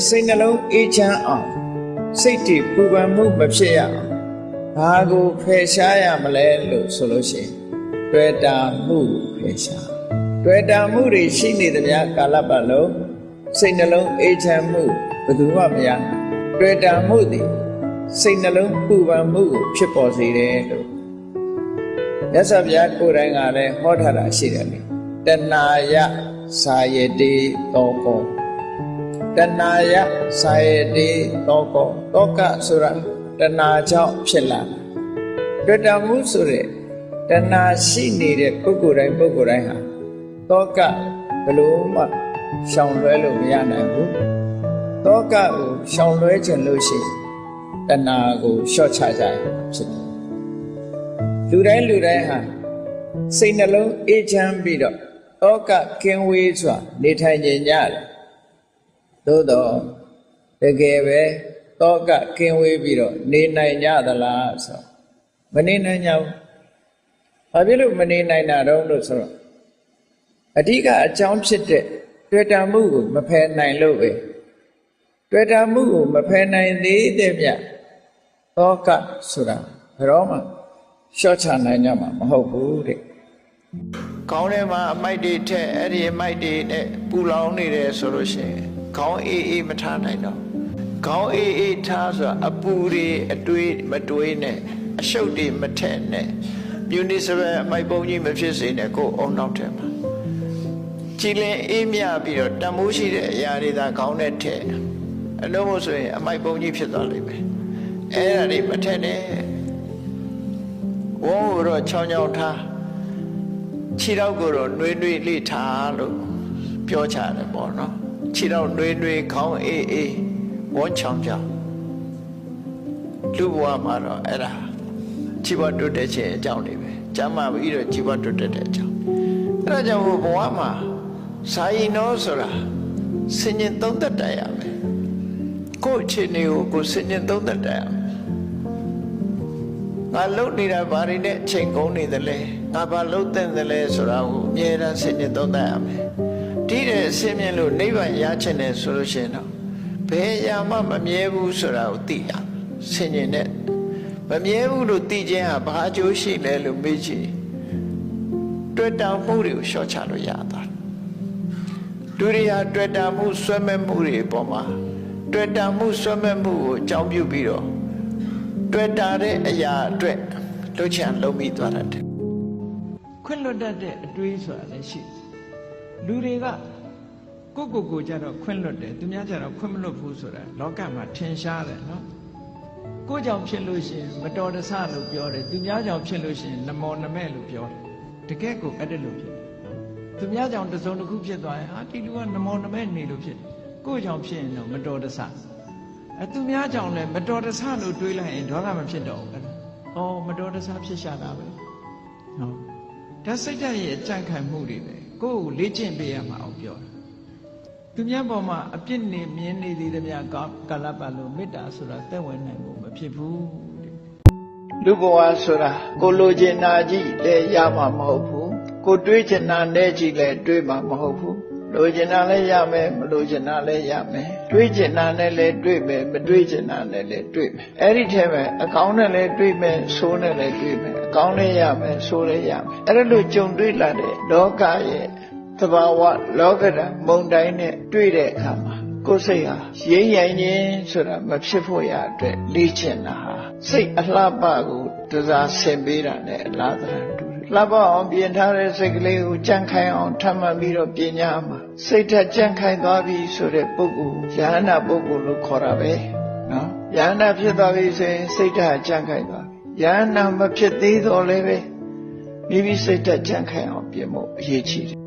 စိတ်နှလုံးအေးချမ်းအောင်စိတ်တည်ပူပန်မှုမဖြစ်ရအောင်ဘာကိုဖယ်ရှားရမလဲလို့ဆိုလို့ရှိရင်တွေ့တာမှုဖယ်ရှားတွေ့တာမှုတွေရှိနေသမျှကာလပတ်လုံးစိတ်နှလုံးအေးချမ်းမှုဘယ်သူမှမရတွေ့တာမှုသည်စိတ်နှလုံးပူပန်မှုကိုဖြစ်ပေါ်စေတယ်လို့မြတ်စွာဘုရားကိုယ်တိုင်ကလည်းဟောထားတာရှိတယ်လေတဏှာယစာယတိတောကောတဏှာယစာယတိတောကောတောကဆိုတာတဏှာကြောင့်ဖြစ်လာတွေ့တာမှုဆိုတဲ့တဏှာရှိနေတဲ့ပုဂ္ဂိုလ်တိုင်းဟာတောကဘယ်လိုမှရှောင်လွှဲလို့မရနိုင်ဘူးတောကကိုရှောင်လွှဲခြင်းလို့ရှိရင်တဏှာကိုလျှော့ချကြရဖြစ်တယ်လူတိုင်းဟာစိတ်နှလုံးအေးချမ်းပြီးတော့တောကကင်းဝေးစွာနေထိုင်ကြရတယ်သို့တော့တကယ်ပဲတောကကင်းဝေးပြီးတော့နေနိုင်ကြသလားဆိုမနေနိုင်ကြဘူးဘာဖြစ်လို့မနေနိုင်တာတော့လို့ဆိုတော့အဓိကအကြောင်းဖြစ်တဲ့တွေ့တာမှုကိုမဖယ်နိုင်လို့ပဲတွေ့တာမှုကိုမဖယ်နိုင်သေးတဲ့မြတ်တောကဆိုတာဘယ်တော့မှရှော့ချနိုင်ကြမှာမဟုတ်ဘူးတဲ့ခေါင်းထဲမှာအမိုက်တွေထက်အဲ့ဒီအမိုက်တွေနဲ့ပူလောင်နေတယ်ဆိုလို့ရှိရင်ခေါင်းအေးမထားနိုင်တော့ခေါင်းအေးထားဆိုတာအပူတွေအတွေးမတွေးနဲ့အရှုပ်တွေမထက်နဲ့မြူနီစပယ်အမိုက်ပုံကြီးမဖြစ်စေနဲ့ကိုယ်အောင်နောက်ထဲမှာကြည်လင်အေးမြပြီးတော့တန်မိုးရှိတဲ့အရာတွေသာခေါင်းနဲ့ထည့်အလုံးမဆိုရင်အမိုက်ပုံကြီးဖြစ်သွားလိမ့်မယ်အဲ့ဒါတွေမထက်နဲ့ဝုန်းကိုတော့ချောင်းချောင်းထားခြေထောက်ကိုတော့နှွေးလေးထားလို့ပြောချတယ်ပေါ့နော်ခြေထောက်နှွေးခေါင်းအေးဝန်းချောင်းချောင်းလူဘဝမှာတော့အဲ့ဒါခြေဘဝတိုးတက်ခြင်းအကြောင်းတွေပဲကျမ်းမာပြီးတော့ခြေဘဝတိုးတက်တဲ့အကြောင်းအဲ့ဒါကြောင့်ဘဝမှာစာရင်တော်ဆိုတာစဉ္ញင်သုံးသက်တတ်ရမယ်ကိုယ့်အခြေအနေကိုစဉ္ញင်သုံးသက်တတ်ရမယ်ငါလှုပ်နေတာဘာတွေနဲ့ချိန်ကုန်နေသလဲငါဘာလှုပ်တဲ့သလဲဆိုတာကိုအမြဲတမ်းစဉ္ញင်သုံးသက်ရမယ်ဒီတဲ့အစင်းမြင်လို့နိဗ္ဗာန်ရချင်တယ်ဆိုလို့ရှိရင်တော့ဘယ်အရာမှမမြဲဘူးဆိုတာကိုသိရစဉ္ញင်နဲ့မမြဲဘူးလို့သိခြင်းဟာဘာအကျိုးရှိလဲလို့မေးကြည့်တွေ့တာမှုတွေကိုရှော့ချလို့ရတာလူတွေဟာတွေ့တာမှုဆွဲမဲ့မှုတွေအပေါ်မှာတွေ့တာမှုဆွဲမဲ့မှုကိုအကြောင်းပြုပြီးတော့တွေ့တာတဲ့အရာအတွက်လှုပ်ချန်လုံးပြီးသွားတတ်တယ်ခွင့်လွတ်တတ်တဲ့အတွေးဆိုတာလည်းရှိလူတွေကကိုကြတော့ခွင့်လွတ်တယ်သူများကြတော့ခွင့်မလွတ်ဘူးဆိုတာလောကမှာထင်ရှားတယ်နော်ကိုကြောင့်ဖြစ်လို့ရှိရင်မတော်တဆလို့ပြောတယ်သူများကြောင့်ဖြစ်လို့ရှိရင်နမောနမဲ့လို့ပြောတယ်တကယ်ကိုအဲ့ဒါလို့ဖြစ်သူများကြောင့်တစုံတစ်ခုဖြစ်သွားရင်ဟာဒီလူကနမောနမဲ့နေလို့ဖြစ်ကိုကြောင့်ဖြစ်ရင်တော့မတော်တဆသူများကြောင့်လည်းမတော်တဆလို့တွေးလိုက်ရင်ဒေါသမဖြစ်တော့ဘူး။အော်မတော်တဆဖြစ်ရှာတာပဲ။ဟုတ်။ဒါစိတ်ဓာတ်ရဲ့အကြံခံမှုတွေပဲ။ကိုယ်ကိုလေ့ကျင့်ပေးရမှာအောင်ပြောတာ။သူများပေါ်မှာအပြစ်နေမြင်နေသေးသမျှကာလပတ်လို့မေတ္တာဆိုတာသက်ဝင်နိုင်ဖို့မဖြစ်ဘူး။လူဘဝဆိုတာကိုလိုချင်တာကြီးလည်းရမှာမဟုတ်ဘူး။ကိုတွေးချင်တာနဲ့ကြီးလည်းတွေးမှာမဟုတ်ဘူး။လိုချင်တာလည်းရမယ်မလိုချင်တာလည်းရမယ်တွေးချင်တာနဲ့လည်းတွေးမယ်မတွေးချင်တာနဲ့လည်းတွေးမယ်အဲ့ဒီထဲမှာအကောင်းနဲ့လည်းတွေးမယ်ဆိုးနဲ့လည်းတွေးမယ်အကောင်းလည်းရမယ်ဆိုးလည်းရမယ်အဲ့ဒါလို့ကြုံတွေ့လာတဲ့လောကရဲ့သဘာဝလောကဓာတ်မုန်တိုင်းနဲ့တွေ့တဲ့အခါမှာကိုယ်စိတ်ဟာရိမ့်ရိုင်ခြင်းဆိုတာမဖြစ်ဖို့ရအတွက်လေ့ကျင့်တာဟာစိတ်အလှပကိုတစားဆင်ပေးတာနဲ့အလားတန်တူလှပအောင်ပြင်ထားတဲ့စိတ်ကလေးကိုကြံ့ခိုင်အောင်ထပ်မှတ်ပြီးတော့ပြင်ညာမှာစိတ်ဓာတ်ကြံ့ခိုင်သွားပြီဆိုတဲ့ပုဂ္ဂိုလ်ယဟနာပုဂ္ဂိုလ်လို့ခေါ်တာပဲနော်ယဟနာဖြစ်သွားပြီဆိုရင်စိတ်ဓာတ်ကြံ့ခိုင်သွားပြီယဟနာမဖြစ်သေးတော့လည်းပဲမိမိစိတ်ဓာတ်ကြံ့ခိုင်အောင်ပြင်ဖို့အရေးကြီးတယ်